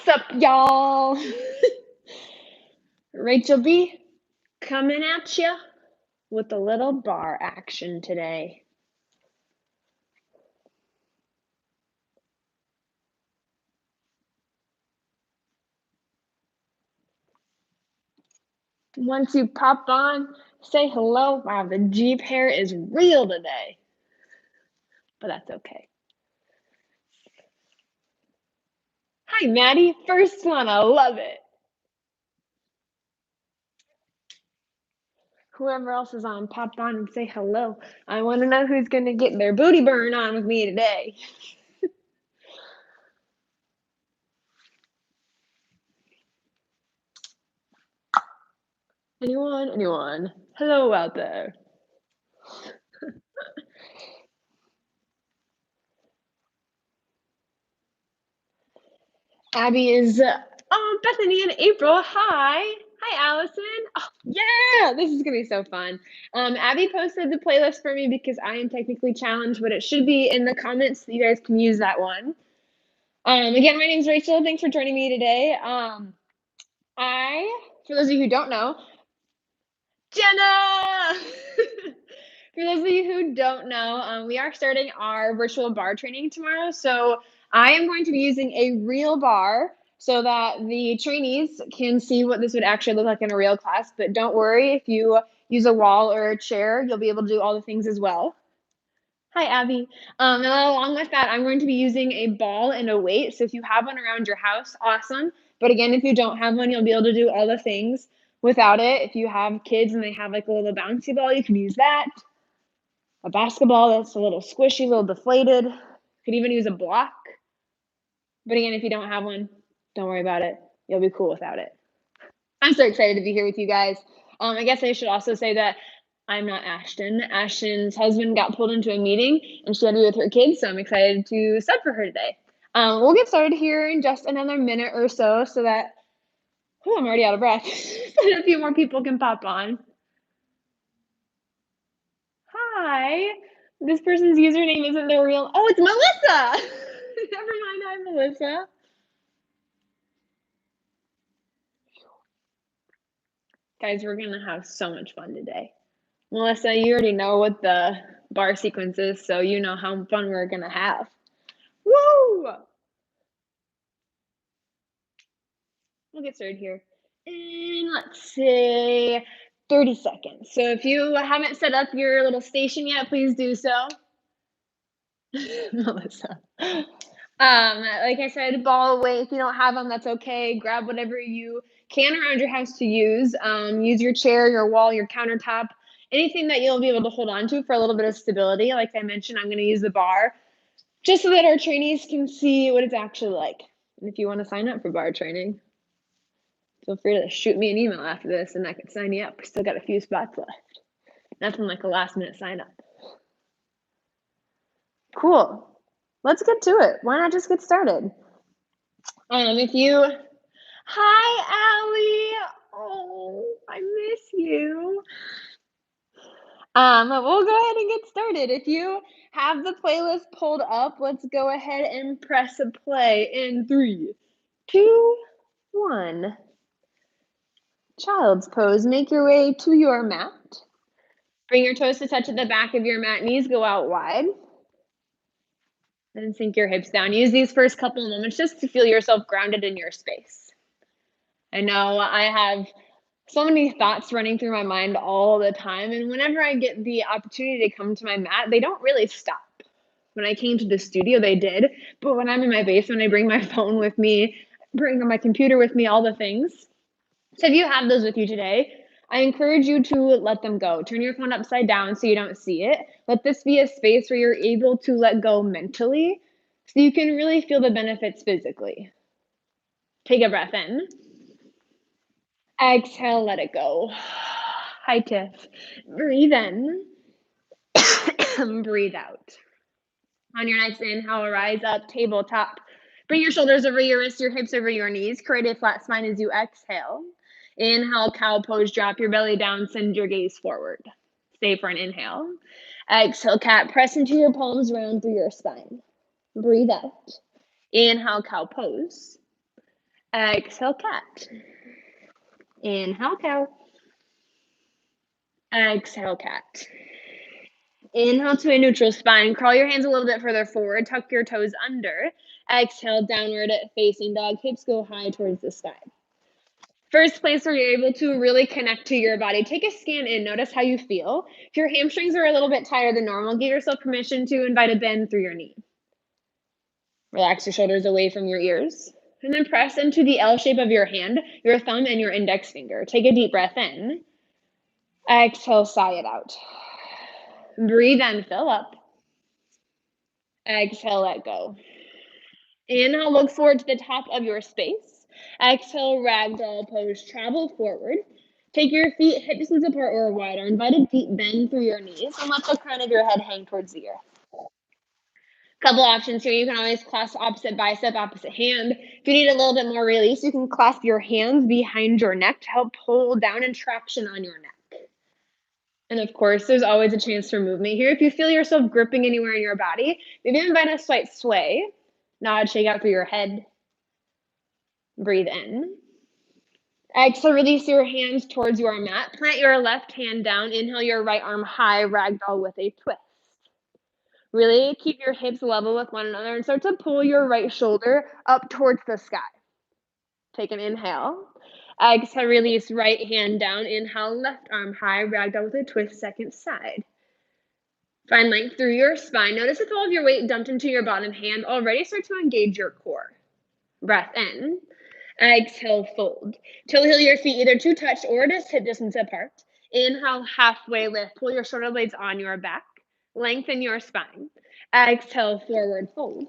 What's up, y'all? Rachel B coming at you with a little bar action today. Once you pop on, say hello. Wow, the Jeep hair is real today, but that's okay. Hi, Maddie. First one, I love it. Whoever else is on, pop on and say hello. I want to know who's going to get their booty burn on with me today. Anyone? Hello out there. Abby is, Bethany and April. Hi, Allison. Oh, yeah, this is gonna be so fun. Abby posted the playlist for me because I am technically challenged, but it should be in the comments so you guys can use that one. Again, my name's Rachel. Thanks for joining me today. For those of you who don't know, Jenna! For those of you who don't know, we are starting our virtual bar training tomorrow. So I am going to be using a real bar so that the trainees can see what this would actually look like in a real class. But don't worry, if you use a wall or a chair, you'll be able to do all the things as well. Hi, Abby. And along with that, I'm going to be using a ball and a weight. So if you have one around your house, awesome. But again, if you don't have one, you'll be able to do all the things without it. If you have kids and they have like a little bouncy ball, you can use that. A basketball that's a little squishy, a little deflated. Could even use a block. But again, if you don't have one, don't worry about it. You'll be cool without it. I'm so excited to be here with you guys. I guess I should also say that I'm not Ashton. Ashton's husband got pulled into a meeting and she had to be with her kids, so I'm excited to sub for her today. We'll get started here in just another minute or so that, I'm already out of breath, so that a few more people can pop on. Hi, this person's username isn't their real, oh, it's Melissa! Never mind, I'm Melissa. Guys, we're gonna have so much fun today. Melissa, you already know what the bar sequence is, so you know how fun we're gonna have. Woo! We'll get started here in, let's say, 30 seconds. So if you haven't set up your little station yet, please do so. Melissa. Like I said, ball away. If you don't have them, that's okay. Grab whatever you can around your house to use. Use your chair, your wall, your countertop, anything that you'll be able to hold on to for a little bit of stability. Like I mentioned, I'm going to use the bar just so that our trainees can see what it's actually like. And if you want to sign up for bar training, feel free to shoot me an email after this and I can sign you up. We still got a few spots left. Nothing like a last minute sign up. Cool. Let's get to it. Why not just get started? Hi, Allie. Oh, I miss you. We'll go ahead and get started. If you have the playlist pulled up, let's go ahead and press a play in 3, 2, 1. Child's pose. Make your way to your mat. Bring your toes to touch at the back of your mat. Knees go out wide. And sink your hips down. Use these first couple of moments just to feel yourself grounded in your space. I know I have so many thoughts running through my mind all the time. And whenever I get the opportunity to come to my mat, they don't really stop. When I came to the studio, they did. But when I'm in my basement, I bring my phone with me, bring my computer with me, all the things. So if you have those with you today, I encourage you to let them go. Turn your phone upside down so you don't see it. Let this be a space where you're able to let go mentally so you can really feel the benefits physically. Take a breath in. Exhale, let it go. Hi, Tiff. Breathe in. Breathe out. On your next inhale, rise up, tabletop. Bring your shoulders over your wrists, your hips over your knees. Create a flat spine as you exhale. Inhale, cow pose, drop your belly down, send your gaze forward. Stay for an inhale. Exhale, cat, press into your palms, round through your spine. Breathe out. Inhale, cow pose. Exhale, cat. Inhale, cow. Exhale, cat. Inhale to a neutral spine. Crawl your hands a little bit further forward. Tuck your toes under. Exhale, downward facing dog. Hips go high towards the sky. First place where you're able to really connect to your body. Take a scan in. Notice how you feel. If your hamstrings are a little bit tighter than normal, give yourself permission to invite a bend through your knee. Relax your shoulders away from your ears. And then press into the L shape of your hand, your thumb, and your index finger. Take a deep breath in. Exhale, sigh it out. Breathe in, fill up. Exhale, let go. Inhale, look forward to the top of your space. Exhale, ragdoll pose, travel forward. Take your feet hip distance apart or wider. Invite a deep bend through your knees and let the crown of your head hang towards the earth. Couple options here. You can always clasp opposite bicep, opposite hand. If you need a little bit more release, you can clasp your hands behind your neck to help pull down and traction on your neck. And of course, there's always a chance for movement here. If you feel yourself gripping anywhere in your body, maybe invite a slight sway. Nod, shake out through your head. Breathe in. Exhale, release your hands towards your mat. Plant your left hand down. Inhale your right arm high, ragdoll with a twist. Really keep your hips level with one another and start to pull your right shoulder up towards the sky. Take an inhale. Exhale, release right hand down. Inhale, left arm high, ragdoll with a twist, second side. Find length through your spine. Notice if all of your weight dumped into your bottom hand. Already start to engage your core. Breath in. Exhale, fold. Toe heel your feet either to touch or just hip distance apart. Inhale, halfway lift. Pull your shoulder blades on your back. Lengthen your spine. Exhale, forward fold.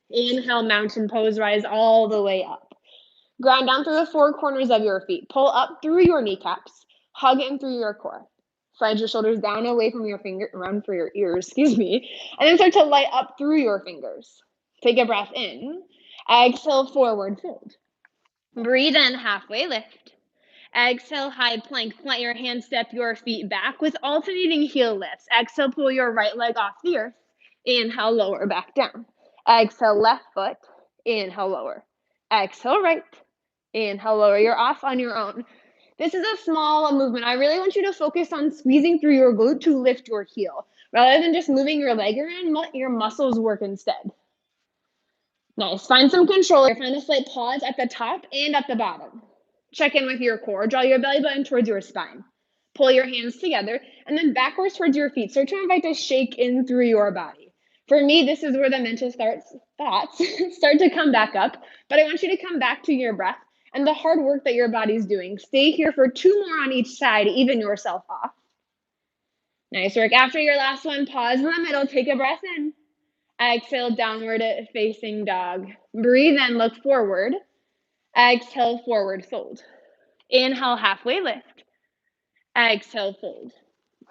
Inhale, mountain pose, rise all the way up. Ground down through the four corners of your feet. Pull up through your kneecaps. Hug in through your core. Slide your shoulders down away from your finger, around for your ears, and then start to light up through your fingers. Take a breath in. Exhale, forward fold. Breathe in, halfway lift. Exhale, high plank. Plant your hands, step your feet back with alternating heel lifts. Exhale, pull your right leg off the earth. Inhale, lower back down. Exhale, left foot. Inhale, lower. Exhale, right. Inhale, lower. You're off on your own. This is a small movement. I really want you to focus on squeezing through your glute to lift your heel. Rather than just moving your leg around, let your muscles work instead. Nice. Find some control. Find a slight pause at the top and at the bottom. Check in with your core. Draw your belly button towards your spine. Pull your hands together and then backwards towards your feet. Start to invite to shake in through your body. For me, this is where the mental thoughts start to come back up. But I want you to come back to your breath and the hard work that your body's doing. Stay here for 2 more on each side, even yourself off. Nice work. After your last one, pause in the middle. Take a breath in. Exhale, downward facing dog. Breathe in, look forward. Exhale, forward fold. Inhale, halfway lift. Exhale, fold.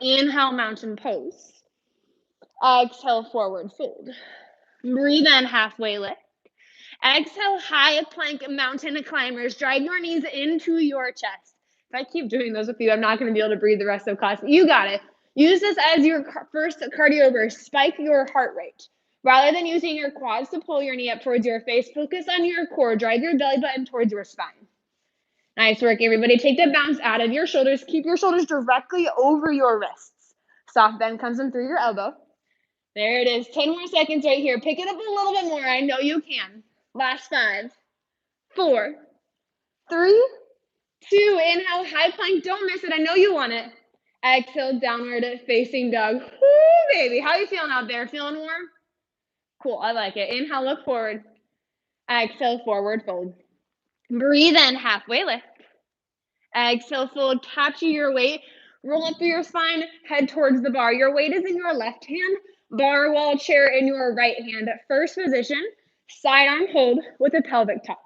Inhale, mountain pose. Exhale, forward fold. Breathe in, halfway lift. Exhale, high plank mountain climbers. Drag your knees into your chest. If I keep doing those with you, I'm not going to be able to breathe the rest of class. You got it. Use this as your first cardio burst. Spike your heart rate. Rather than using your quads to pull your knee up towards your face, focus on your core. Drive your belly button towards your spine. Nice work, everybody. Take the bounce out of your shoulders. Keep your shoulders directly over your wrists. Soft bend comes in through your elbow. There it is. 10 more seconds right here. Pick it up a little bit more. I know you can. Last 5, 4, 3, 2. Inhale, high plank. Don't miss it. I know you want it. Exhale, downward facing dog. Woo, baby. How are you feeling out there? Feeling warm? Cool. I like it. Inhale, look forward. Exhale, forward fold. Breathe in, halfway lift. Exhale, fold. Capture your weight. Roll up through your spine. Head towards the bar. Your weight is in your left hand. Bar, wall, chair in your right hand. First position. Side arm hold with a pelvic tuck.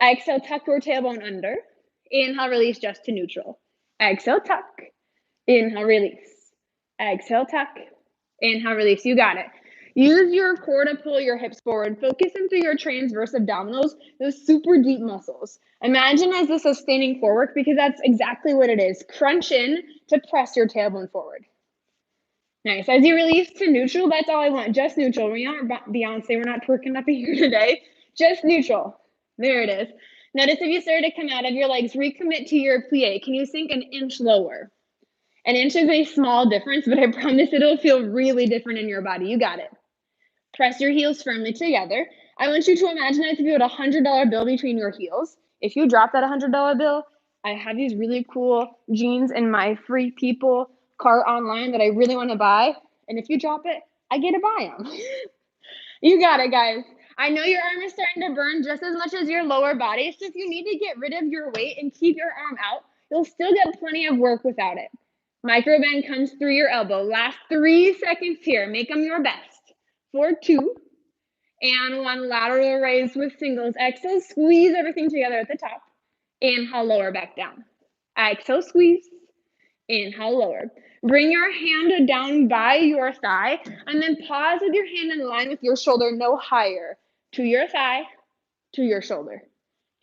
Exhale, tuck your tailbone under. Inhale, release just to neutral. Exhale, tuck. Inhale, release. Exhale, tuck. Inhale, release. You got it. Use your core to pull your hips forward. Focus into your transverse abdominals, those super deep muscles. Imagine as a sustaining core work because that's exactly what it is. Crunch in to press your tailbone forward. Nice. As you release to neutral, that's all I want. Just neutral. We're not Beyonce. We're not twerking up in here today. Just neutral. There it is. Notice if you start to come out of your legs, recommit to your plie. Can you sink an inch lower? An inch is a small difference, but I promise it'll feel really different in your body. You got it. Press your heels firmly together. I want you to imagine as if you had a $100 bill between your heels. If you drop that $100 bill, I have these really cool jeans in my free people cart online that I really want to buy. And if you drop it, I get to buy them. You got it, guys. I know your arm is starting to burn just as much as your lower body. So if you need to get rid of your weight and keep your arm out, you'll still get plenty of work without it. Micro bend comes through your elbow. Last 3 seconds here. Make them your best. 4, 2, and 1. Lateral raise with singles. Exhale, squeeze everything together at the top. Inhale, lower back down. Exhale, squeeze. Inhale, lower. Bring your hand down by your thigh, and then pause with your hand in line with your shoulder, no higher. To your thigh, to your shoulder.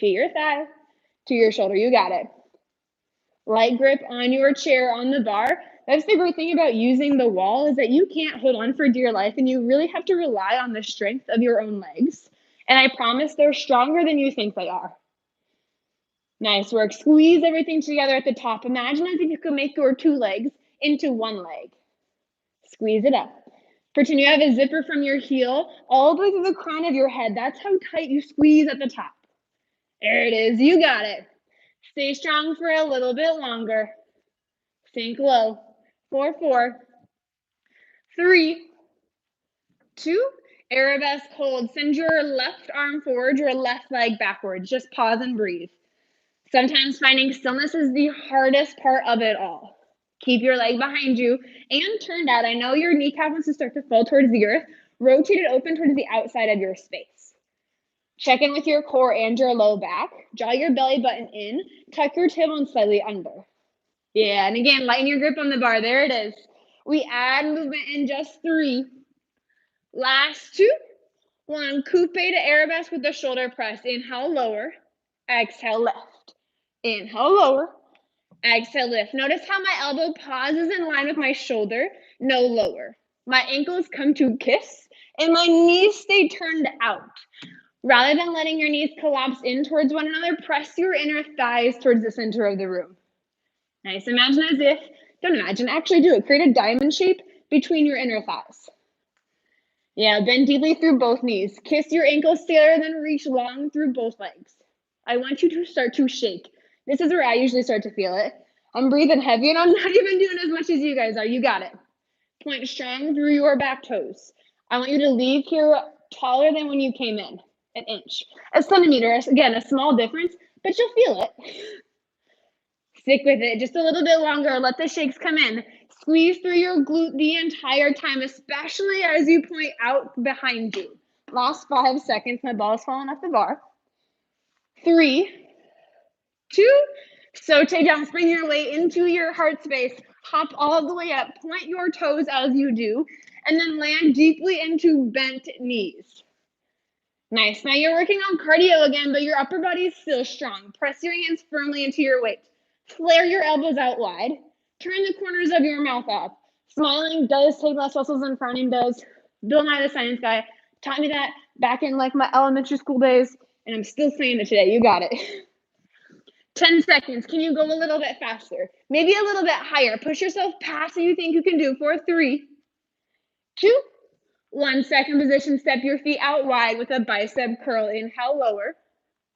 To your thigh, to your shoulder. You got it. Light grip on your chair on the bar. That's the great thing about using the wall is that you can't hold on for dear life, and you really have to rely on the strength of your own legs. And I promise they're stronger than you think they are. Nice work. Squeeze everything together at the top. Imagine as if you could make your 2 legs into 1 leg. Squeeze it up. Pretend you have a zipper from your heel all the way through the crown of your head. That's how tight you squeeze at the top. There it is. You got it. Stay strong for a little bit longer. Sink low. 4, 4, 3, 2. Arabesque hold. Send your left arm forward, your left leg backwards. Just pause and breathe. Sometimes finding stillness is the hardest part of it all. Keep your leg behind you and turned out. I know your kneecap wants to start to fall towards the earth. Rotate it open towards the outside of your space. Check in with your core and your low back. Draw your belly button in. Tuck your tailbone slightly under. Yeah, and again, lighten your grip on the bar. There it is. We add movement in just 3. Last 2. 1. Coupe to arabesque with the shoulder press. Inhale, lower. Exhale, lift. Inhale, lower. Exhale, lift. Notice how my elbow pauses in line with my shoulder, no lower. My ankles come to kiss, and my knees stay turned out. Rather than letting your knees collapse in towards one another, press your inner thighs towards the center of the room. Nice. Imagine as if, don't imagine, actually do it. Create a diamond shape between your inner thighs. Yeah, bend deeply through both knees. Kiss your ankles together, then reach long through both legs. I want you to start to shake. This is where I usually start to feel it. I'm breathing heavy, and I'm not even doing as much as you guys are. You got it. Point strong through your back toes. I want you to leave here taller than when you came in, an inch. A centimeter, again, a small difference, but you'll feel it. Stick with it just a little bit longer. Let the shakes come in. Squeeze through your glute the entire time, especially as you point out behind you. Last 5 seconds. My ball's falling off the bar. 3, 2. Saute down. Bring your weight into your heart space. Hop all the way up. Point your toes as you do. And then land deeply into bent knees. Nice. Now you're working on cardio again, but your upper body is still strong. Press your hands firmly into your weight. Flare your elbows out wide. Turn the corners of your mouth up. Smiling does take less muscles than frowning does. Bill Nye the Science Guy taught me that back in like my elementary school days, and I'm still saying it today. You got it. 10 seconds. Can you go a little bit faster? Maybe a little bit higher. Push yourself past what you think you can do for 3, 2, 1. Second position. Step your feet out wide with a bicep curl. Inhale, lower.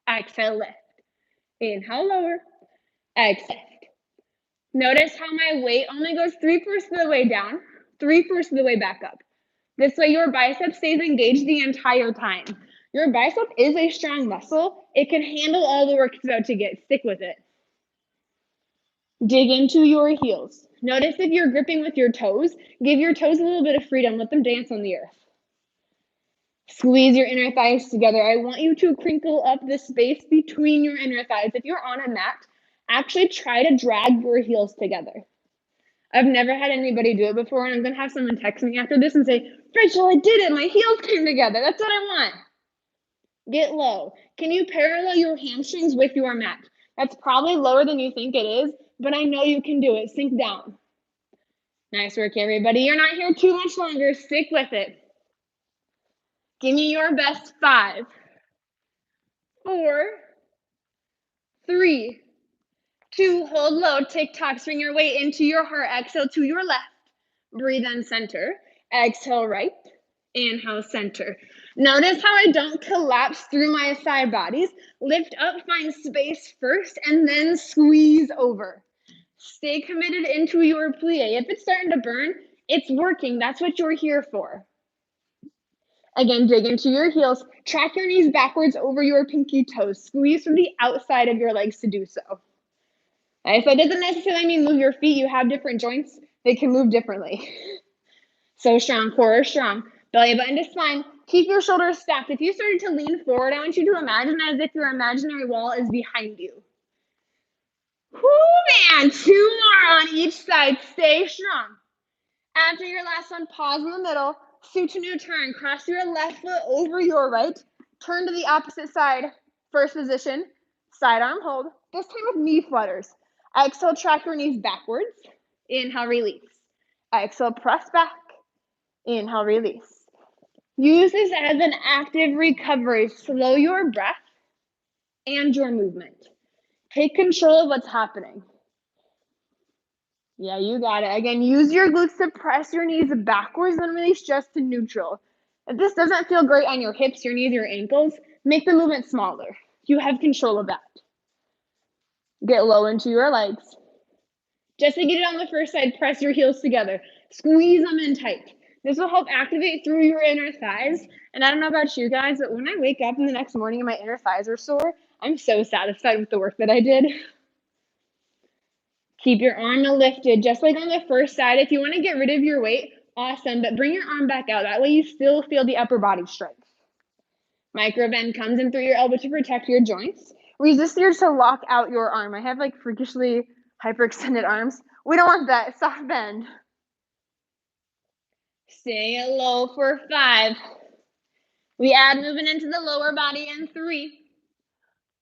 Exhale, lift. Inhale, lower. Exhale. Notice how my weight only goes 3/4 of the way down, 3/4 of the way back up. This way your bicep stays engaged the entire time. Your bicep is a strong muscle. It can handle all the work it's about to get. Stick with it. Dig into your heels. Notice if you're gripping with your toes, give your toes a little bit of freedom. Let them dance on the earth. Squeeze your inner thighs together. I want you to crinkle up the space between your inner thighs. If you're on a mat, actually try to drag your heels together. I've never had anybody do it before, and I'm going to have someone text me after this and say, Rachel, I did it. My heels came together. That's what I want. Get low. Can you parallel your hamstrings with your mat? That's probably lower than you think it is, but I know you can do it. Sink down. Nice work, everybody. You're not here too much longer. Stick with it. Give me your best. 5, 4, 3, 2, hold low, TikTok, swing your weight into your heart, exhale to your left, breathe in center, exhale right, inhale center. Notice how I don't collapse through my side bodies, lift up, find space first, and then squeeze over. Stay committed into your plie. If it's starting to burn, it's working, that's what you're here for. Again, dig into your heels, track your knees backwards over your pinky toes, squeeze from the outside of your legs to do so. Okay, so it doesn't necessarily mean move your feet, you have different joints, they can move differently. So strong, core strong, belly button to spine, keep your shoulders stacked. If you started to lean forward, I want you to imagine as if your imaginary wall is behind you. Whoo, man, 2 more on each side, stay strong. After your last one, pause in the middle, Sutanu turn, cross your left foot over your right, turn to the opposite side, first position, side arm hold, this time with knee flutters. Exhale, track your knees backwards, inhale, release. Exhale, press back, inhale, release. Use this as an active recovery. Slow your breath and your movement. Take control of what's happening. Yeah, you got it. Again, use your glutes to press your knees backwards and release just to neutral. If this doesn't feel great on your hips, your knees, your ankles, make the movement smaller. You have control of that. Get low into your legs. Just to get it on the first side, press your heels together. Squeeze them in tight. This will help activate through your inner thighs. And I don't know about you guys, but when I wake up in the next morning and my inner thighs are sore, I'm so satisfied with the work that I did. Keep your arm lifted, just like on the first side. If you want to get rid of your weight, awesome, but bring your arm back out. That way you still feel the upper body strength. Micro bend comes in through your elbow to protect your joints. Resist the urge to lock out your arm. I have like freakishly hyperextended arms. We don't want that. Soft bend. Stay low for 5. We add movement into the lower body in 3,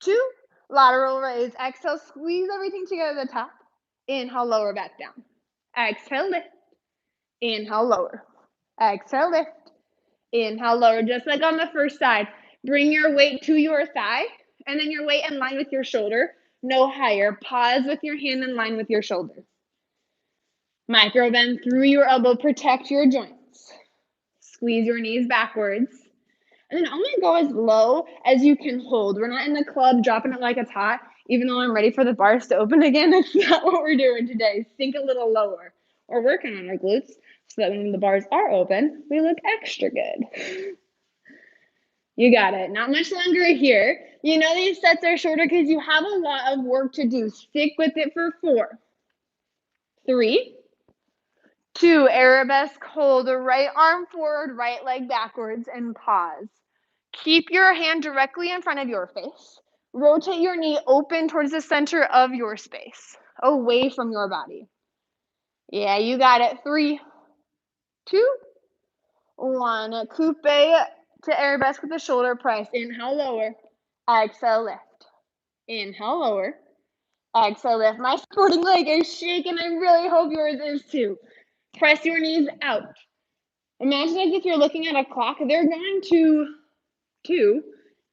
2, lateral raise. Exhale, squeeze everything together at the top. Inhale, lower back down. Exhale, lift. Inhale, lower. Exhale, lift. Inhale, lower. Just like on the first side. Bring your weight to your thigh, and then your weight in line with your shoulder. No higher. Pause with your hand in line with your shoulder. Micro bend through your elbow. Protect your joints. Squeeze your knees backwards. And then only go as low as you can hold. We're not in the club dropping it like it's hot. Even though I'm ready for the bars to open again, that's not what we're doing today. Sink a little lower. We're working on our glutes so that when the bars are open, we look extra good. You got it. Not much longer here. You know these sets are shorter because you have a lot of work to do. Stick with it for 4, 3, 2, arabesque, hold the right arm forward, right leg backwards, and pause. Keep your hand directly in front of your face. Rotate your knee open towards the center of your space, away from your body. Yeah, you got it. 3, 2, 1. Coupe to arabesque with the shoulder press. Inhale, lower. Exhale, lift. Inhale, lower. Exhale, lift. My supporting leg is shaking. I really hope yours is too. Press your knees out. Imagine as if you're looking at a clock. They're going to 2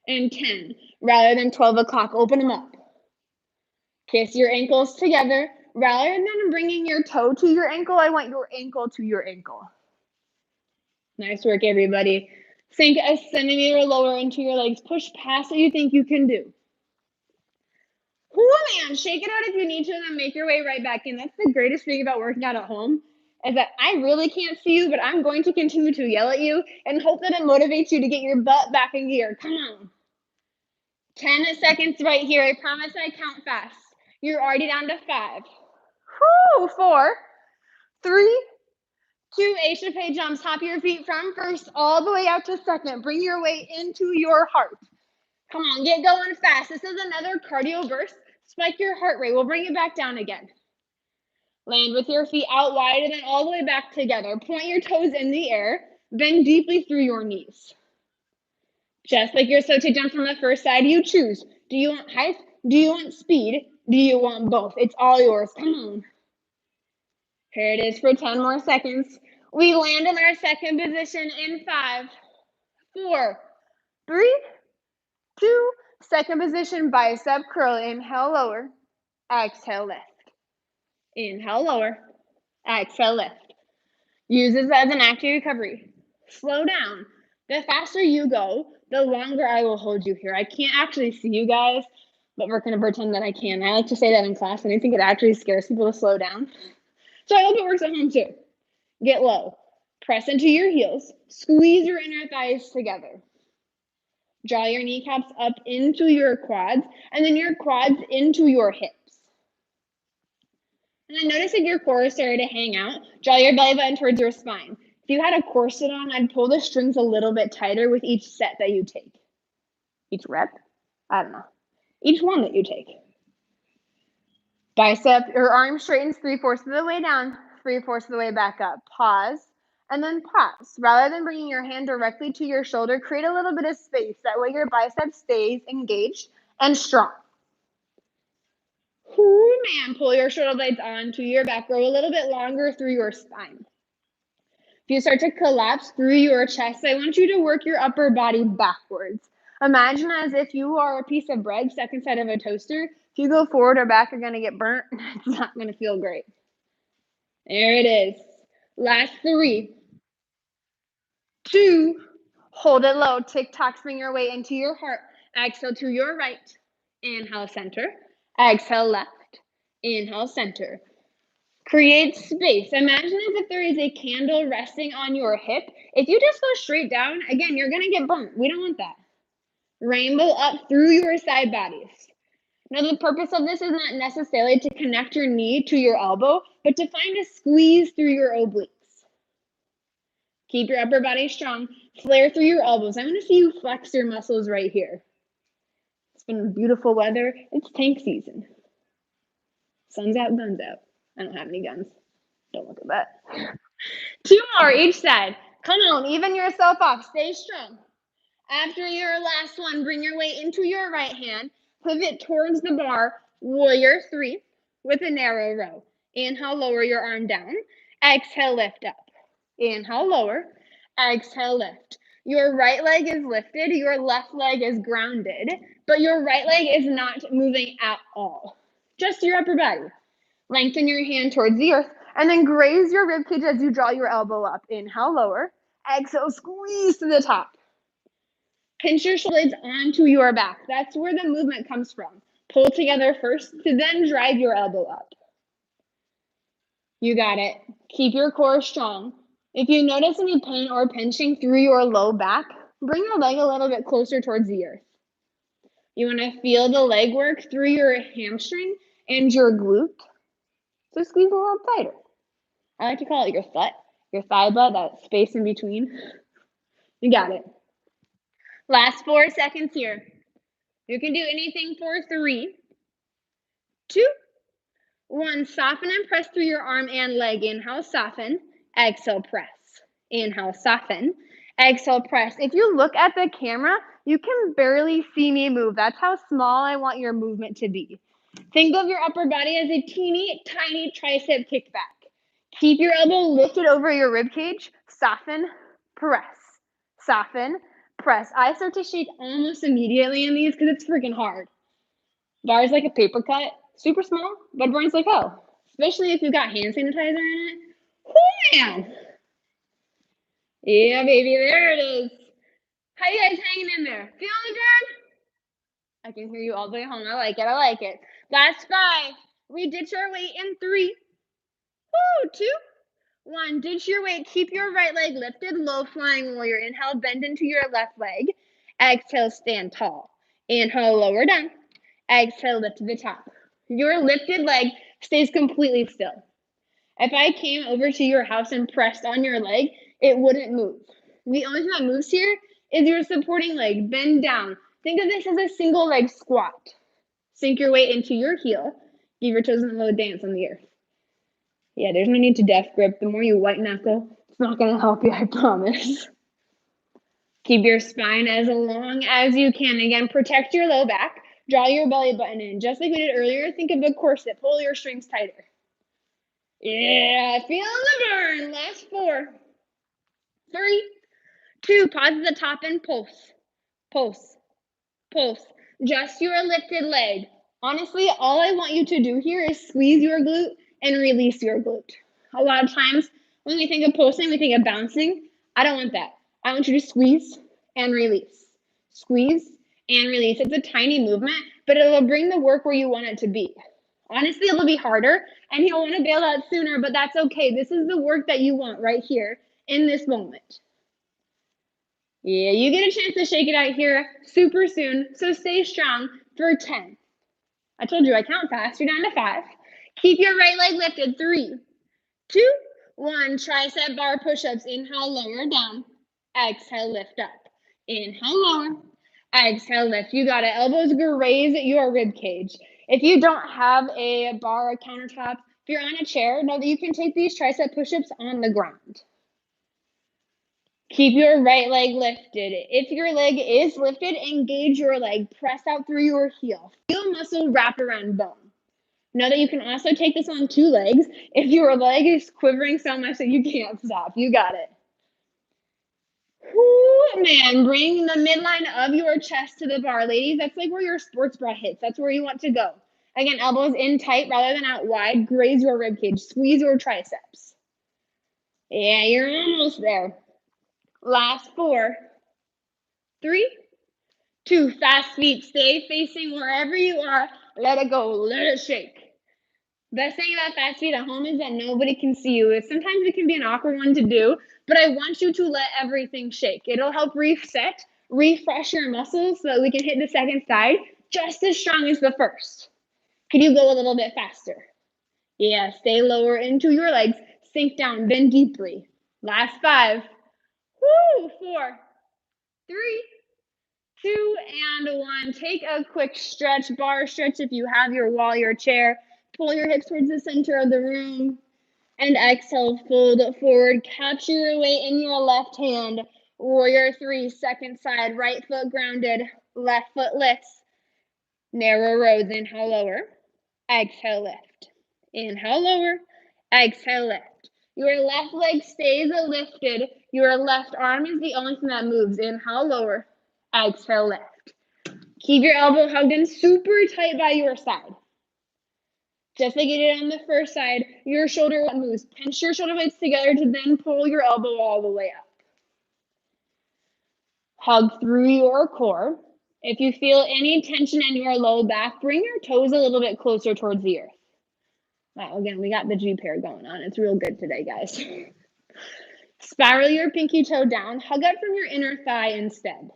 and 10 rather than 12 o'clock. Open them up. Kiss your ankles together. Rather than bringing your toe to your ankle, I want your ankle to your ankle. Nice work, everybody. Sink a centimeter lower into your legs. Push past what you think you can do. Ooh, man, shake it out if you need to, and then make your way right back in. That's the greatest thing about working out at home, is that I really can't see you, but I'm going to continue to yell at you and hope that it motivates you to get your butt back in gear. Come on. 10 seconds right here. I promise I count fast. You're already down to 5. Whoo, 4, 3, 2, échappé jumps. Hop your feet from first all the way out to second. Bring your weight into your heart. Come on, get going fast. This is another cardio burst. Spike your heart rate. We'll bring it back down again. Land with your feet out wide and then all the way back together. Point your toes in the air. Bend deeply through your knees. Just like your sote jump from the first side, you choose. Do you want height? Do you want speed? Do you want both? It's all yours. Come on. Here it is for 10 more seconds. We land in our second position in 5, 4, 3, 2, Second position, bicep curl. Inhale, lower. Exhale, lift. Inhale, lower. Exhale, lift. Use this as an active recovery. Slow down. The faster you go, the longer I will hold you here. I can't actually see you guys, but we're going to pretend that I can. I like to say that in class, and I think it actually scares people to slow down. So I hope it works at home too. Get low. Press into your heels. Squeeze your inner thighs together. Draw your kneecaps up into your quads, and then your quads into your hips. And then notice if your core is starting to hang out, draw your belly button towards your spine. If you had a corset on, I'd pull the strings a little bit tighter with each set that you take. Each rep? I don't know. Each one that you take. Bicep, your arm straightens 3/4 of the way down, 3/4 of the way back up. Pause, and then press. Rather than bringing your hand directly to your shoulder, create a little bit of space. That way your bicep stays engaged and strong. Ooh, man, pull your shoulder blades onto your back. Grow a little bit longer through your spine. If you start to collapse through your chest, I want you to work your upper body backwards. Imagine as if you are a piece of bread stuck inside of a toaster. If you go forward or back, you're going to get burnt. It's not going to feel great. There it is. Last 3, 2, hold it low. Tick-tock, bring your weight into your heart. Exhale to your right. Inhale, center. Exhale, left. Inhale, center. Create space. Imagine as if there is a candle resting on your hip. If you just go straight down, again, you're going to get burnt. We don't want that. Rainbow up through your side bodies. Now, the purpose of this is not necessarily to connect your knee to your elbow, but to find a squeeze through your obliques. Keep your upper body strong. Flare through your elbows. I want to see you flex your muscles right here. It's been beautiful weather. It's tank season. Sun's out, guns out. I don't have any guns. Don't look at that. 2 more each side. Come on, even yourself off. Stay strong. After your last one, bring your weight into your right hand. Pivot towards the bar. Warrior 3 with a narrow row. Inhale, lower your arm down. Exhale, lift up. Inhale, lower. Exhale, lift. Your right leg is lifted. Your left leg is grounded. But your right leg is not moving at all. Just your upper body. Lengthen your hand towards the earth. And then graze your ribcage as you draw your elbow up. Inhale, lower. Exhale, squeeze to the top. Pinch your shoulder blades onto your back. That's where the movement comes from. Pull together first to then drive your elbow up. You got it. Keep your core strong. If you notice any pain or pinching through your low back, bring your leg a little bit closer towards the earth. You want to feel the leg work through your hamstring and your glute. So squeeze a little tighter. I like to call it your thigh butt, that space in between. You got it. Last 4 seconds here. You can do anything for 3, 2, 1. Soften and press through your arm and leg. Inhale, soften. Exhale, press. Inhale, soften. Exhale, press. If you look at the camera, you can barely see me move. That's how small I want your movement to be. Think of your upper body as a teeny tiny tricep kickback. Keep your elbow lifted over your rib cage. Soften, press. Soften, press. I start to shake almost immediately in these because it's freaking hard. Bar's like a paper cut, super small, but burns like hell. Especially if you've got hand sanitizer in it. Oh man! Yeah, baby, there it is. How you guys hanging in there? Feeling the burn? I can hear you all the way home. I like it. I like it. Last 5. We ditch our weight in 3, 2, 1. Ditch your weight. Keep your right leg lifted. Low flying warrior. Inhale, bend into your left leg. Exhale, stand tall. Inhale, lower down. Exhale, lift to the top. Your lifted leg stays completely still. If I came over to your house and pressed on your leg, it wouldn't move. The only thing that moves here is your supporting leg. Bend down. Think of this as a single leg squat. Sink your weight into your heel. Give your toes a little dance on the earth. Yeah, there's no need to death grip. The more you white knuckle, it's not going to help you, I promise. Keep your spine as long as you can. Again, protect your low back. Draw your belly button in. Just like we did earlier, think of the corset. Pull your strings tighter. Yeah, feeling the burn. Last 4, 3, 2. Pause at the top and pulse. Pulse. Pulse. just your lifted leg. Honestly, all I want you to do here is squeeze your glute and release your glute. A lot of times when we think of pulsing, we think of bouncing. I don't want that. I want you to squeeze and release. Squeeze and release. It's a tiny movement, but it will bring the work where you want it to be. Honestly, it'll be harder and you'll want to bail out sooner, but that's okay. This is the work that you want right here in this moment. Yeah, you get a chance to shake it out here super soon, so stay strong for 10. I told you I count fast. You're down to 5. Keep your right leg lifted. 3, 2, 1. Tricep bar push-ups. Inhale, lower down. Exhale, lift up. Inhale, lower. Exhale, lift. You got it. Elbows graze your rib cage. If you don't have a bar or countertop, if you're on a chair, know that you can take these tricep push-ups on the ground. Keep your right leg lifted. If your leg is lifted, engage your leg. Press out through your heel. Feel muscle wrap around bone. Know that you can also take this on 2 legs if your leg is quivering so much that you can't stop. You got it. Whoo, man, bring the midline of your chest to the bar. Ladies, that's like where your sports bra hits. That's where you want to go. Again, elbows in tight rather than out wide. Graze your rib cage. Squeeze your triceps. Yeah, you're almost there. Last 4, 3, 2. Fast feet. Stay facing wherever you are. Let it go. Let it shake. Best thing about fast feet at home is that nobody can see you. Sometimes it can be an awkward one to do, but I want you to let everything shake. It'll help reset, refresh your muscles so that we can hit the second side just as strong as the first. Can you go a little bit faster? Yeah, stay lower into your legs. Sink down, bend deeply. Last 5. Woo, 4, 3, 2, and 1. Take a quick stretch, bar stretch if you have your wall, your chair. Pull your hips towards the center of the room. And exhale, fold forward. Capture your weight in your left hand. Warrior 3, second side. Right foot grounded. Left foot lifts. Narrow rows. Inhale, lower. Exhale, lift. Inhale, lower. Exhale, lift. Your left leg stays lifted. Your left arm is the only thing that moves. Inhale, lower. Exhale, lift. Keep your elbow hugged in super tight by your side. Just like you did on the first side, your shoulder moves. Pinch your shoulder blades together to then pull your elbow all the way up. Hug through your core. If you feel any tension in your low back, bring your toes a little bit closer towards the earth. Wow, again, we got the G pair going on. It's real good today, guys. Spiral your pinky toe down. Hug up from your inner thigh instead.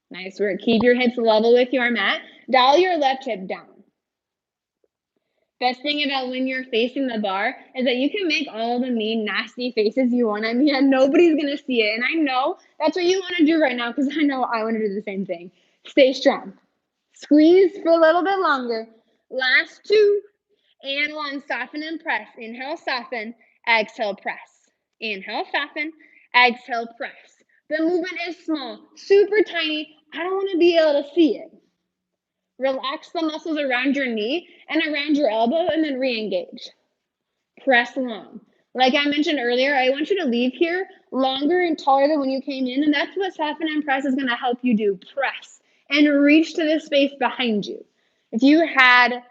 Nice work. Keep your hips level with your mat. Dial your left hip down. Best thing about when you're facing the bar is that you can make all the mean, nasty faces you want. I mean, and nobody's going to see it. And I know that's what you want to do right now because I know I want to do the same thing. Stay strong. Squeeze for a little bit longer. Last 2 and 1. Soften and press. Inhale, soften. Exhale, press. Inhale, soften. Exhale, press. The movement is small, super tiny. I don't want to be able to see it. Relax the muscles around your knee and around your elbow and then re-engage. Press long. Like I mentioned earlier, I want you to leave here longer and taller than when you came in, and that's what soften and press is going to help you do. Press and reach to the space behind you. If you had,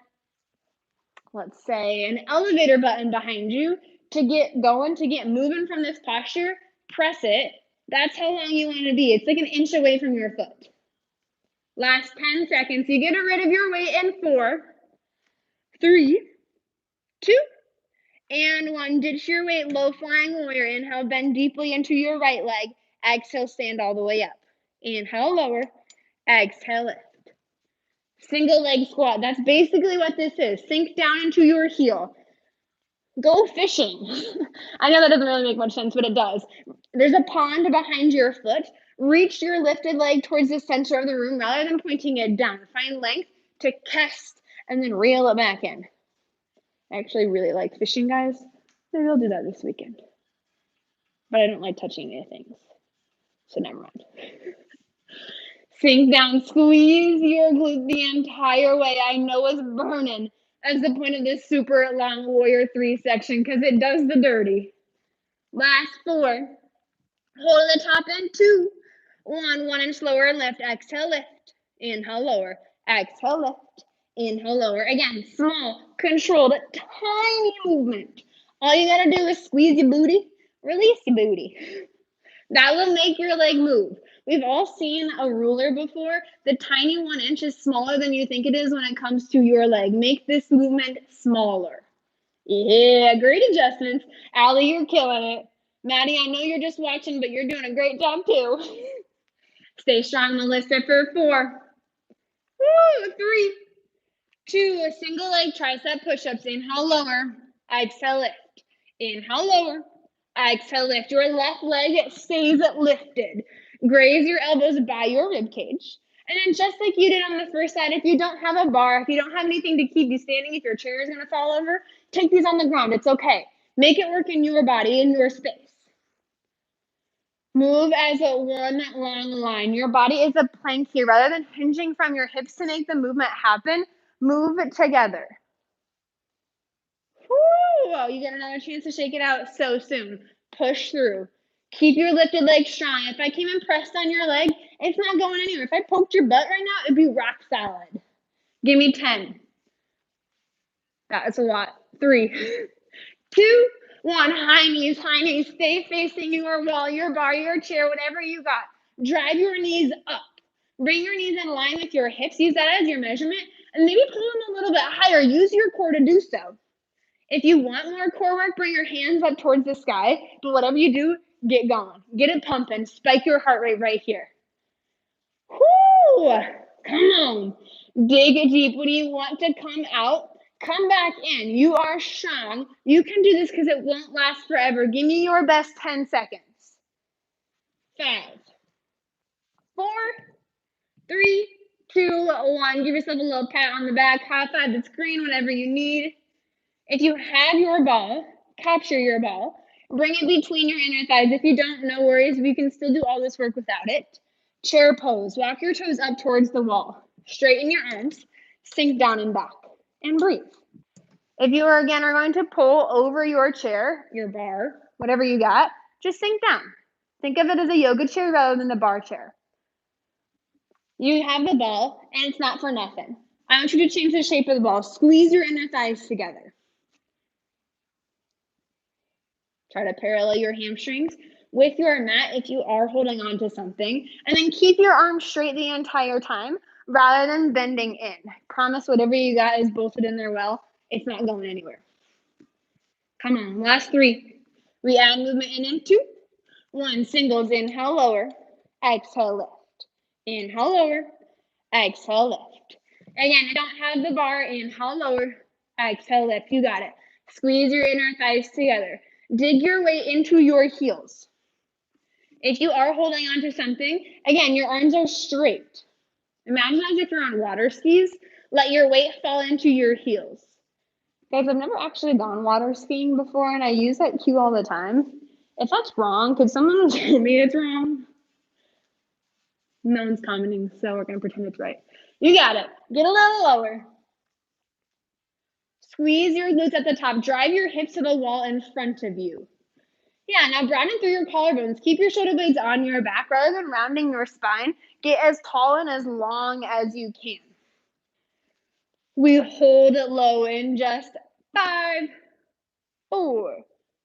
let's say, an elevator button behind you to get going, to get moving from this posture, press it. That's how long you want to be. It's like an inch away from your foot. Last 10 seconds. You get rid of your weight in 4, 3, 2, and 1. Ditch your weight, low flying warrior. Inhale, bend deeply into your right leg. Exhale, stand all the way up. Inhale, lower. Exhale, lift. Single leg squat. That's basically what this is. Sink down into your heel. Go fishing. I know that doesn't really make much sense, but it does. There's a pond behind your foot. Reach your lifted leg towards the center of the room rather than pointing it down. Find length to cast and then reel it back in. I actually really like fishing, guys. Maybe I'll do that this weekend. But I don't like touching anything. So never mind. Sink down, squeeze your glute the entire way. I know it's burning. That's the point of this super long warrior 3 section because it does the dirty. Last 4. Hold the top end. 2, 1 inch lower, lift, exhale, lift, inhale, lower, exhale, lift, inhale, lower. Again, small, controlled, tiny movement. All you gotta do is squeeze your booty, release your booty. That will make your leg move. We've all seen a ruler before. The tiny 1 inch is smaller than you think it is when it comes to your leg. Make this movement smaller. Yeah, great adjustments. Allie, you're killing it. Maddie, I know you're just watching, but you're doing a great job too. Stay strong, Melissa, for 4. Woo, 3, 2, a single leg tricep push-ups. Inhale, lower. Exhale, lift. Inhale, lower. Exhale, lift. Your left leg stays lifted. Graze your elbows by your rib cage. And then just like you did on the first side, if you don't have a bar, if you don't have anything to keep you standing, if your chair is going to fall over, take these on the ground. It's okay. Make it work in your body, in your space. Move as a one long line. Your body is a plank here. Rather than hinging from your hips to make the movement happen, move it together. Woo! You get another chance to shake it out so soon. Push through. Keep your lifted leg strong. If I came and pressed on your leg, it's not going anywhere. If I poked your butt right now, it'd be rock solid. Give me 10. That's a lot. 3, 2, 1. High knees, high knees. Stay facing your wall, your bar, your chair, whatever you got. Drive your knees up. Bring your knees in line with your hips. Use that as your measurement. And maybe pull them a little bit higher. Use your core to do so. If you want more core work, bring your hands up towards the sky. But whatever you do, get going. Get it pumping. Spike your heart rate right here. Whoo! Come on. Dig deep. When you want to come out, come back in. You are strong. You can do this because it won't last forever. Give me your best 10 seconds. 5, 4, 3, 2, 1. Give yourself a little pat on the back. High five the screen, whatever you need. If you have your ball, capture your ball. Bring it between your inner thighs. If you don't, no worries. We can still do all this work without it. Chair pose. Walk your toes up towards the wall. Straighten your arms. Sink down and back. And breathe. If you are going to pull over your chair, your bar, whatever you got, just sink down. Think of it as a yoga chair rather than a bar chair. You have the ball, and it's not for nothing. I want you to change the shape of the ball. Squeeze your inner thighs together. Try to parallel your hamstrings with your mat if you are holding on to something. And then keep your arms straight the entire time rather than bending in. Promise whatever you got is bolted in there well. It's not going anywhere. Come on, last 3. We add movement in 2, 1. Singles, inhale, lower. Exhale, lift. Inhale, lower. Exhale, lift. Again, I don't have the bar. Inhale, lower. Exhale, lift. You got it. Squeeze your inner thighs together. Dig your way into your heels. If you are holding on to something, again, your arms are straight. Imagine as if you're on water skis. Let your weight fall into your heels. Guys, I've never actually gone water skiing before, and I use that cue all the time. If that's wrong, could someone tell me it's wrong? No one's commenting, so we're going to pretend it's right. You got it. Get a little lower. Squeeze your glutes at the top. Drive your hips to the wall in front of you. Yeah, now broaden through your collarbones. Keep your shoulder blades on your back. Rather than rounding your spine, get as tall and as long as you can. We hold it low in just 5, 4,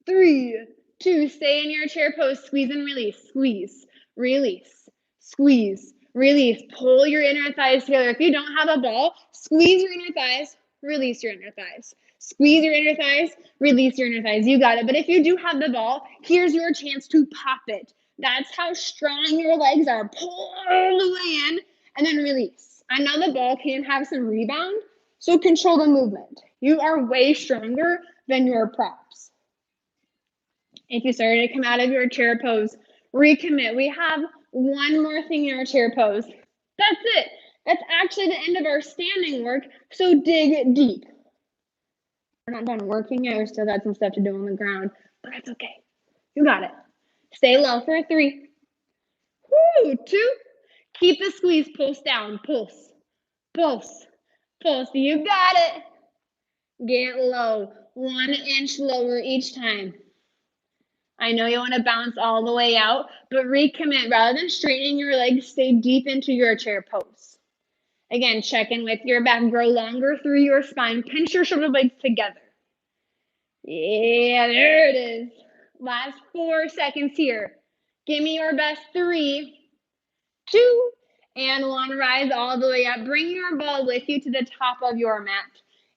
3, 2. Stay in your chair pose. Squeeze and release. Squeeze, release, squeeze, release. Pull your inner thighs together. If you don't have a ball, squeeze your inner thighs. Release your inner thighs. Squeeze your inner thighs, release your inner thighs. You got it. But if you do have the ball, here's your chance to pop it. That's how strong your legs are. Pull the way in and then release. I know the ball can have some rebound, so control the movement. You are way stronger than your props. If you started to come out of your chair pose, recommit. We have one more thing in our chair pose. That's it. That's actually the end of our standing work, so dig deep. We're not done working yet. We still got some stuff to do on the ground, but that's okay. You got it. Stay low for 3. 2. Keep the squeeze. Pulse down. Pulse. Pulse. Pulse. You got it. Get low. 1 inch lower each time. I know you want to bounce all the way out, but recommit. Rather than straightening your legs, stay deep into your chair pose. Again, check in with your back. Grow longer through your spine. Pinch your shoulder blades together. Yeah, there it is. Last 4 seconds here. Give me your best. 3, 2, and 1. Rise all the way up. Bring your ball with you to the top of your mat.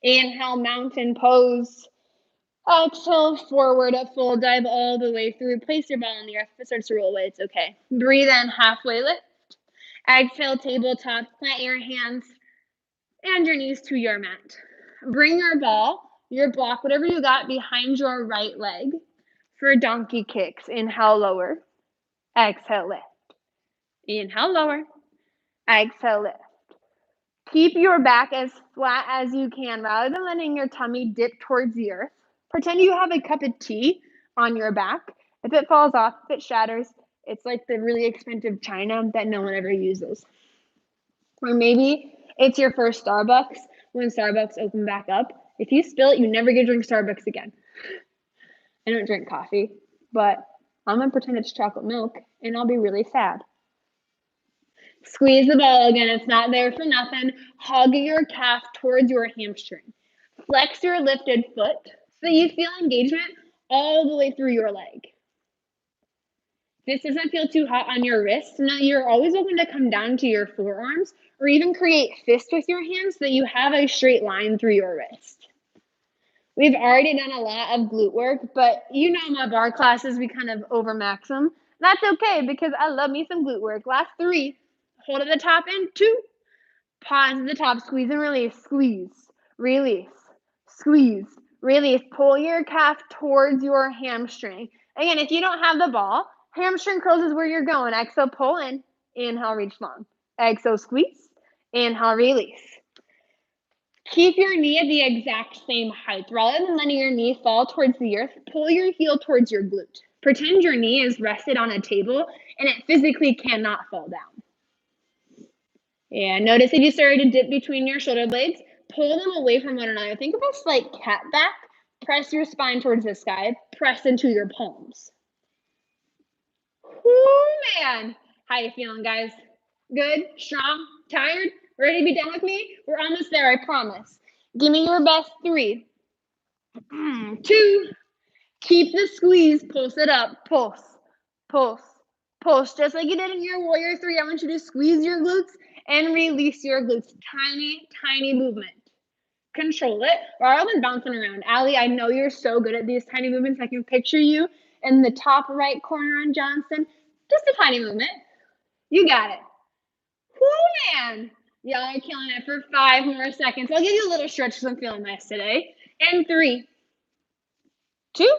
Inhale, mountain pose. Exhale, forward, a full dive all the way through. Place your ball on the earth. If it starts to roll away, it's okay. Breathe in, halfway lift. Exhale, tabletop. Plant your hands and your knees to your mat. Bring your ball, your block, whatever you got, behind your right leg for donkey kicks. Inhale, lower. Exhale, lift. Inhale, lower. Exhale, lift. Keep your back as flat as you can rather than letting your tummy dip towards the earth. Pretend you have a cup of tea on your back. If it falls off, if it shatters, it's like the really expensive china that no one ever uses. Or maybe it's your first Starbucks when Starbucks open back up. If you spill it, you never get to drink Starbucks again. I don't drink coffee, but I'm going to pretend it's chocolate milk, and I'll be really sad. Squeeze the ball again. It's not there for nothing. Hug your calf towards your hamstring. Flex your lifted foot so you feel engagement all the way through your leg. This doesn't feel too hot on your wrists. Now, you're always welcome to come down to your forearms or even create fists with your hands so that you have a straight line through your wrist. We've already done a lot of glute work, but you know my bar classes, we kind of overmax them. That's okay because I love me some glute work. Last 3. Hold at the top and 2. Pause at the top. Squeeze and release. Squeeze. Release. Squeeze. Release. Pull your calf towards your hamstring. Again, if you don't have the ball, hamstring curls is where you're going. Exhale, pull in. Inhale, reach long. Exhale, squeeze. Inhale, release. Keep your knee at the exact same height. Rather than letting your knee fall towards the earth, pull your heel towards your glute. Pretend your knee is rested on a table and it physically cannot fall down. Yeah, notice if you started to dip between your shoulder blades, pull them away from one another. Think of a slight cat back. Press your spine towards the sky. Press into your palms. Whoo, man. How you feeling, guys? Good? Strong? Tired? Ready to be done with me? We're almost there, I promise. Give me your best. 3, 2. Keep the squeeze. Pulse it up. Pulse. Pulse. Pulse. Just like you did in your Warrior 3, I want you to squeeze your glutes and release your glutes. Tiny, tiny movement. Control it rather than bouncing around. Allie, I know you're so good at these tiny movements. I can picture you in the top right corner on Johnson. Just a tiny movement. You got it. Whoo, man. Y'all are killing it for 5 more seconds. I'll give you a little stretch because I'm feeling nice today. And 3, 2,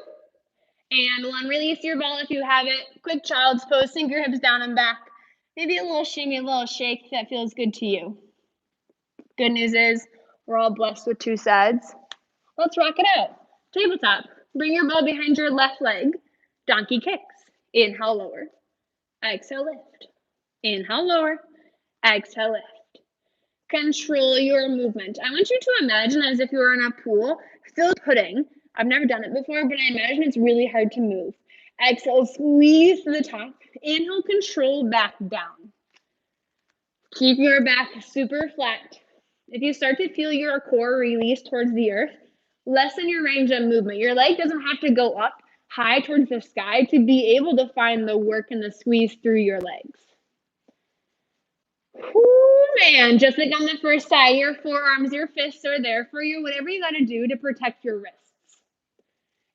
and 1. Release your ball if you have it. Quick child's pose. Sink your hips down and back. Maybe a little shimmy, a little shake if that feels good to you. Good news is we're all blessed with 2 sides. Let's rock it out. Tabletop. Bring your ball behind your left leg. Donkey kicks. Inhale, lower. Exhale, lift. Inhale, lower. Exhale, lift. Control your movement. I want you to imagine as if you were in a pool filled pudding. I've never done it before, but I imagine it's really hard to move. Exhale, squeeze to the top. Inhale, control back down. Keep your back super flat. If you start to feel your core release towards the earth, lessen your range of movement. Your leg doesn't have to go up high towards the sky to be able to find the work and the squeeze through your legs. Whoo, man, just like on the first side, your forearms, your fists are there for you, whatever you got to do to protect your wrists.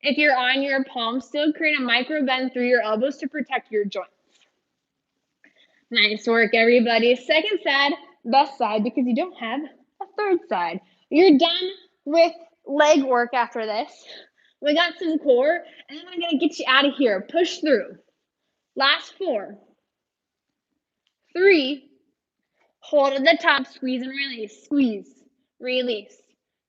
If you're on your palms, still create a micro bend through your elbows to protect your joints. Nice work, everybody. Second side, best side, because you don't have a third side. You're done with leg work after this. We got some core, and then I'm going to get you out of here. Push through. Last 4, 3, hold at the top, squeeze and release. Squeeze, release,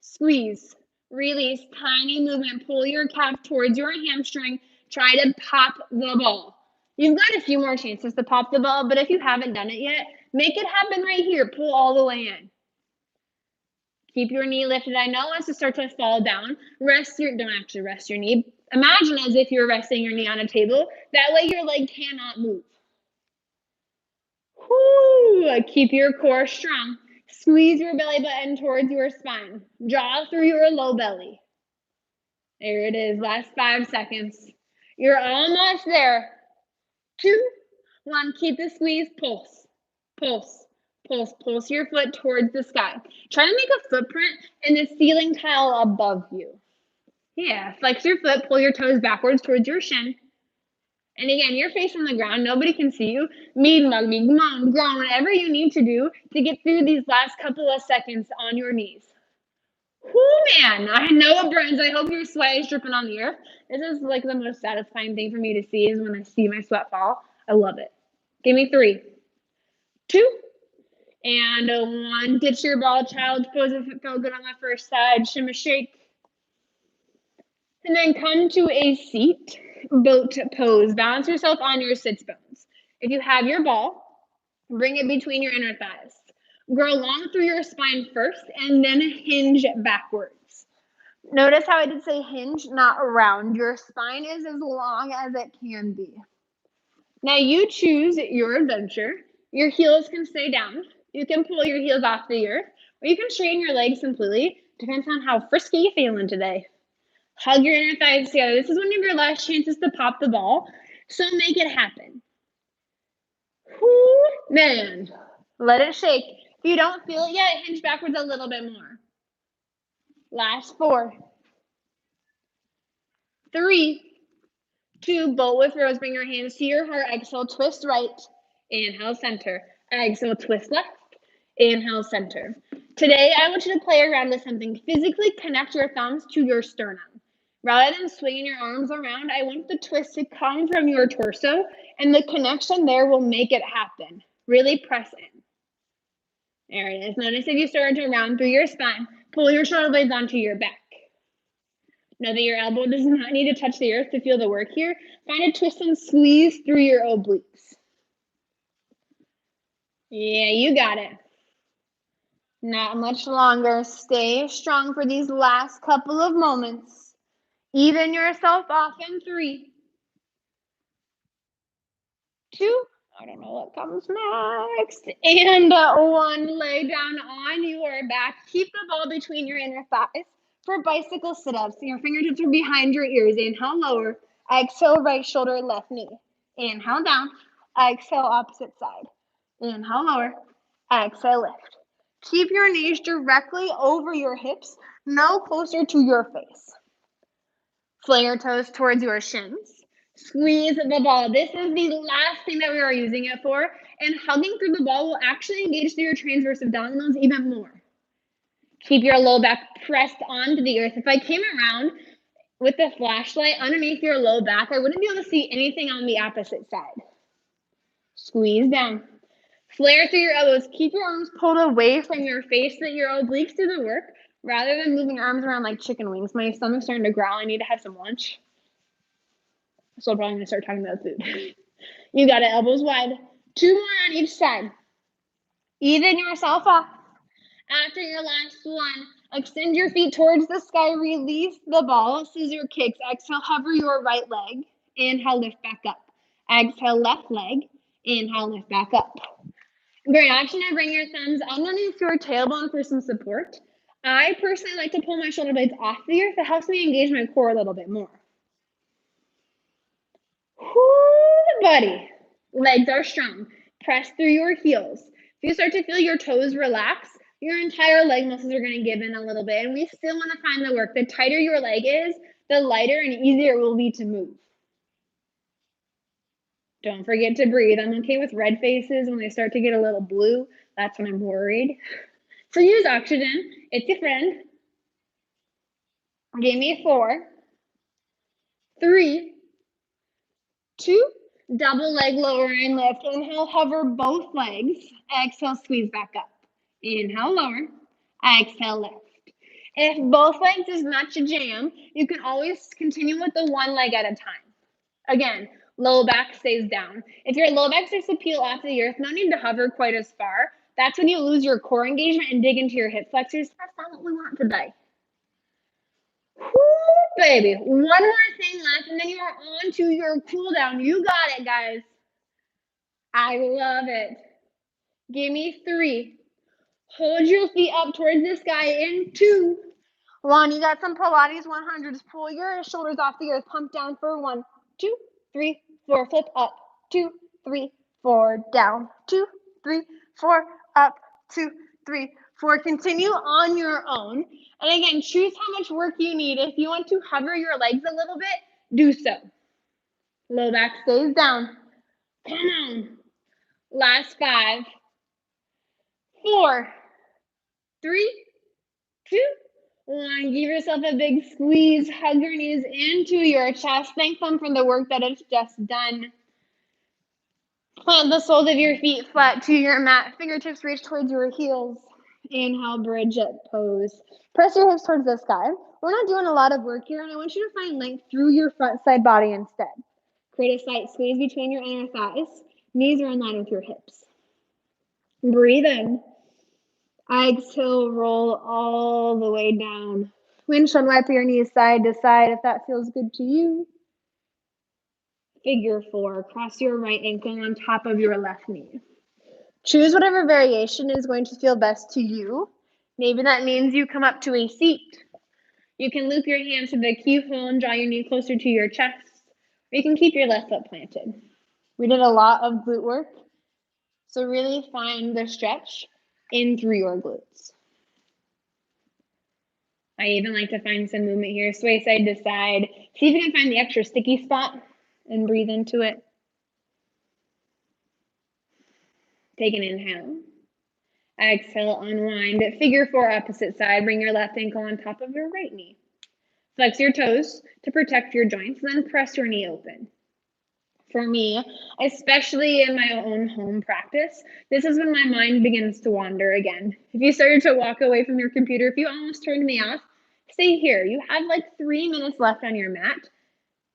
squeeze, release. Tiny movement. Pull your calf towards your hamstring. Try to pop the ball. You've got a few more chances to pop the ball, but if you haven't done it yet, make it happen right here. Pull all the way in. Keep your knee lifted. I know as to start to fall down. Don't actually rest your knee. Imagine as if you're resting your knee on a table. That way your leg cannot move. Whoo! Keep your core strong. Squeeze your belly button towards your spine. Draw through your low belly. There it is. Last 5 seconds. You're almost there. 2, 1. Keep the squeeze. Pulse. Pulse. Pulse. Pulse your foot towards the sky. Try to make a footprint in the ceiling tile above you. Yeah. Flex your foot. Pull your toes backwards towards your shin. And again, you're facing the ground. Nobody can see you. Mean mug me, groan, whatever you need to do to get through these last couple of seconds on your knees. Whoo, man, I know it burns. I hope your sweat is dripping on the earth. This is like the most satisfying thing for me to see is when I see my sweat fall. I love it. Give me 3, 2, and 1. Ditch your ball, child's pose if it felt good on the first side. Shimmy shake. And then come to a seat boat pose. Balance yourself on your sits bones. If you have your ball, bring it between your inner thighs. Grow long through your spine first and then hinge backwards. Notice how I did say hinge, not round. Your spine is as long as it can be. Now you choose your adventure. Your heels can stay down. You can pull your heels off the earth, or you can straighten your legs completely. Depends on how frisky you're feeling today. Hug your inner thighs together. This is one of your last chances to pop the ball, so make it happen. Whoo, man. Let it shake. If you don't feel it yet, hinge backwards a little bit more. Last 4, 3, 2, boat with rows. Bring your hands to your heart. Exhale, twist right. Inhale, center. Exhale, twist left. Inhale, center. Today, I want you to play around with something. Physically connect your thumbs to your sternum. Rather than swinging your arms around, I want the twist to come from your torso, and the connection there will make it happen. Really press in. There it is. Notice if you start to round through your spine, pull your shoulder blades onto your back. Know that your elbow does not need to touch the earth to feel the work here. Find a twist and squeeze through your obliques. Yeah, you got it. Not much longer. Stay strong for these last couple of moments. Even yourself off in 3, 2, I don't know what comes next, and 1. Lay down on your back. Keep the ball between your inner thighs for bicycle sit-ups. Your fingertips are behind your ears. Inhale, lower. Exhale, right shoulder, left knee. Inhale, down. Exhale, opposite side. Inhale, lower. Exhale, lift. Keep your knees directly over your hips, no closer to your face. Fling your toes towards your shins. Squeeze the ball. This is the last thing that we are using it for, and hugging through the ball will actually engage through your transverse abdominals even more. Keep your low back pressed onto the earth. If I came around with the flashlight underneath your low back, I wouldn't be able to see anything on the opposite side. Squeeze down. Flare through your elbows. Keep your arms pulled away from your face so that your obliques do the work rather than moving your arms around like chicken wings. My stomach's starting to growl. I need to have some lunch. So I'm probably going to start talking about food. You got it, elbows wide. 2 more on each side. Even yourself off. After your last 1, extend your feet towards the sky. Release the ball. Scissor kicks. Exhale, hover your right leg. Inhale, lift back up. Exhale, left leg. Inhale, lift back up. Great option to bring your thumbs underneath your tailbone for some support. I personally like to pull my shoulder blades off the earth. It helps me engage my core a little bit more. Whoo, buddy. Legs are strong. Press through your heels. If you start to feel your toes relax, your entire leg muscles are going to give in a little bit. And we still want to find the work. The tighter your leg is, the lighter and easier it will be to move. Don't forget to breathe. I'm okay with red faces when they start to get a little blue. That's when I'm worried. So use oxygen. It's your friend. Give me 4, 3, 2, double leg lower and lift. Inhale, hover both legs. Exhale, squeeze back up. Inhale, lower. Exhale, lift. If both legs is not your jam, you can always continue with the 1 leg at a time. Again, low back stays down. If your low back starts to peel off the earth, no need to hover quite as far. That's when you lose your core engagement and dig into your hip flexors. That's not what we want today. Whoo, baby. One more thing left, and then you are on to your cool down. You got it, guys. I love it. Give me 3. Hold your feet up towards the sky in 2. 1, you got some Pilates 100s. Pull your shoulders off the earth. Pump down for 1, 2, 3, 4. Flip up. 2, 3, 4. Down. 2, 3, 4. Up. 2, 3, 4. Continue on your own. And again, choose how much work you need. If you want to hover your legs a little bit, do so. Low back stays down. Come on. Last 5, 4, 3, 2, 1. Give yourself a big squeeze. Hug your knees into your chest. Thank them for the work that it's just done. Plant the soles of your feet flat to your mat. Fingertips reach towards your heels. Inhale, bridge it, pose. Press your hips towards the sky. We're not doing a lot of work here, and I want you to find length through your front side body instead. Create a slight squeeze between your inner thighs. Knees are in line with your hips. Breathe in. Exhale, roll all the way down. Windshield wiper your knees side to side if that feels good to you. Figure 4. Cross your right ankle on top of your left knee. Choose whatever variation is going to feel best to you. Maybe that means you come up to a seat. You can loop your hands to the keyhole and draw your knee closer to your chest. Or you can keep your left foot planted. We did a lot of glute work, so really find the stretch in through your glutes. I even like to find some movement here. Sway side to side. See if you can find the extra sticky spot and breathe into it. Take an inhale. Exhale, unwind. Figure 4, opposite side. Bring your left ankle on top of your right knee. Flex your toes to protect your joints, then press your knee open. For me, especially in my own home practice, this is when my mind begins to wander again. If you started to walk away from your computer, if you almost turned me off, stay here. You have like 3 minutes left on your mat.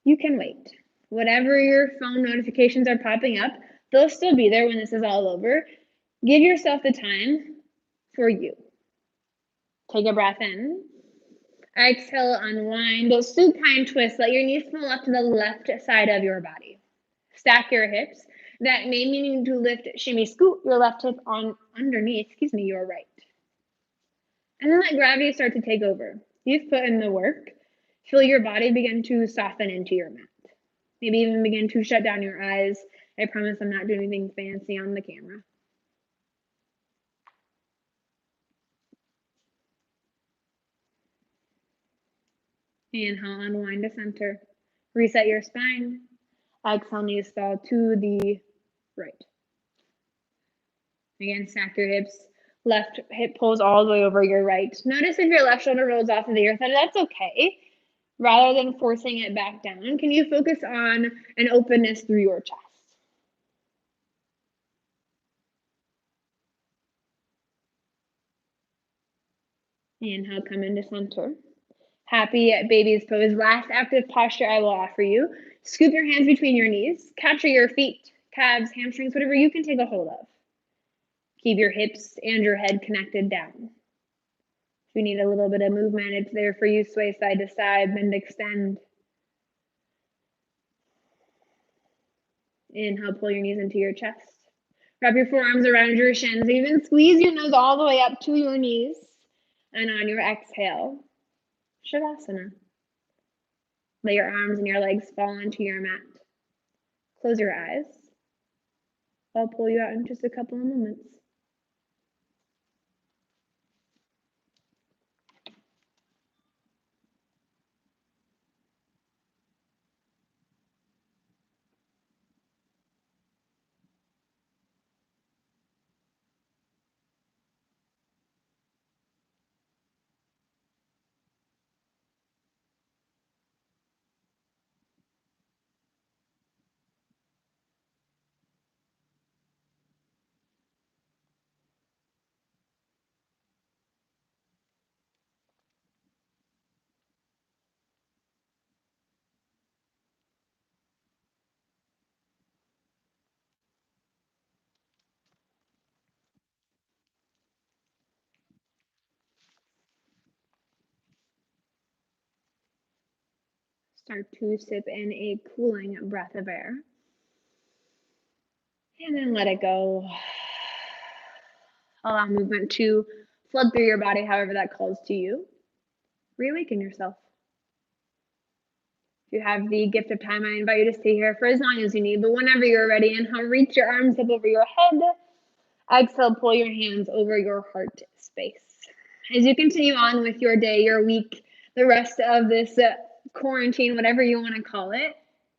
You can wait. Whatever your phone notifications are popping up, they'll still be there when this is all over. Give yourself the time for you. Take a breath in. Exhale, unwind. Supine twist. Let your knees pull up to the left side of your body. Stack your hips. That may mean to lift, shimmy, scoot your left hip on underneath, your right. And then let gravity start to take over. You've put in the work. Feel your body begin to soften into your mat. Maybe even begin to shut down your eyes. I promise I'm not doing anything fancy on the camera. Inhale, unwind to center. Reset your spine. Exhale, knees fall to the right. Again, stack your hips. Left hip pulls all the way over your right. Notice if your left shoulder rolls off of the earth, that's okay. Rather than forcing it back down, can you focus on an openness through your chest? Inhale, come into center. Happy baby's pose. Last active posture I will offer you. Scoop your hands between your knees. Capture your feet, calves, hamstrings, whatever you can take a hold of. Keep your hips and your head connected down. If you need a little bit of movement, it's there for you. Sway side to side, bend, extend. Inhale, pull your knees into your chest. Wrap your forearms around your shins. Even squeeze your nose all the way up to your knees. And on your exhale, Shavasana. Let your arms and your legs fall onto your mat. Close your eyes. I'll pull you out in just a couple of moments. Start to sip in a cooling breath of air. And then let it go. Allow movement to flood through your body however that calls to you. Reawaken yourself. If you have the gift of time, I invite you to stay here for as long as you need, but whenever you're ready, inhale, reach your arms up over your head. Exhale, pull your hands over your heart space. As you continue on with your day, your week, the rest of this quarantine, whatever you want to call it,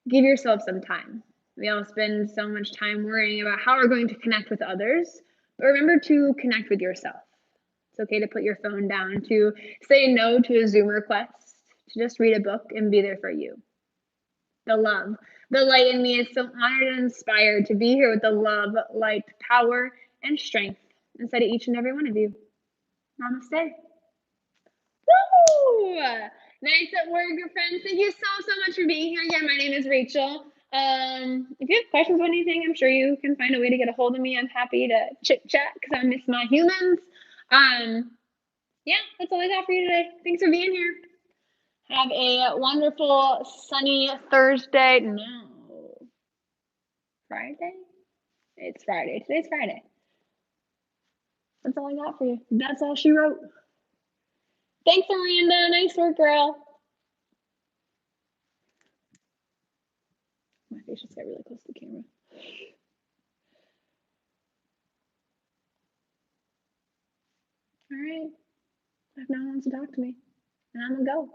give yourself some time. We all spend so much time worrying about how we're going to connect with others, but remember to connect with yourself. It's okay to put your phone down, to say no to a Zoom request, to just read a book and be there for you. The love, the light in me is so honored and inspired to be here with the love, light, power, and strength inside of each and every one of you. Namaste. Woo! Nice at work, friends. Thank you so much for being here. Again, my name is Rachel. If you have questions or anything, I'm sure you can find a way to get a hold of me. I'm happy to chit chat because I miss my humans. Yeah, that's all I got for you today. Thanks for being here. Have a wonderful sunny Thursday. No. Friday? It's Friday. Today's Friday. That's all I got for you. That's all she wrote. Thanks, Miranda. Nice work, girl. My face just got really close to the camera. All right. If no one wants to talk to me, then I'm going to go.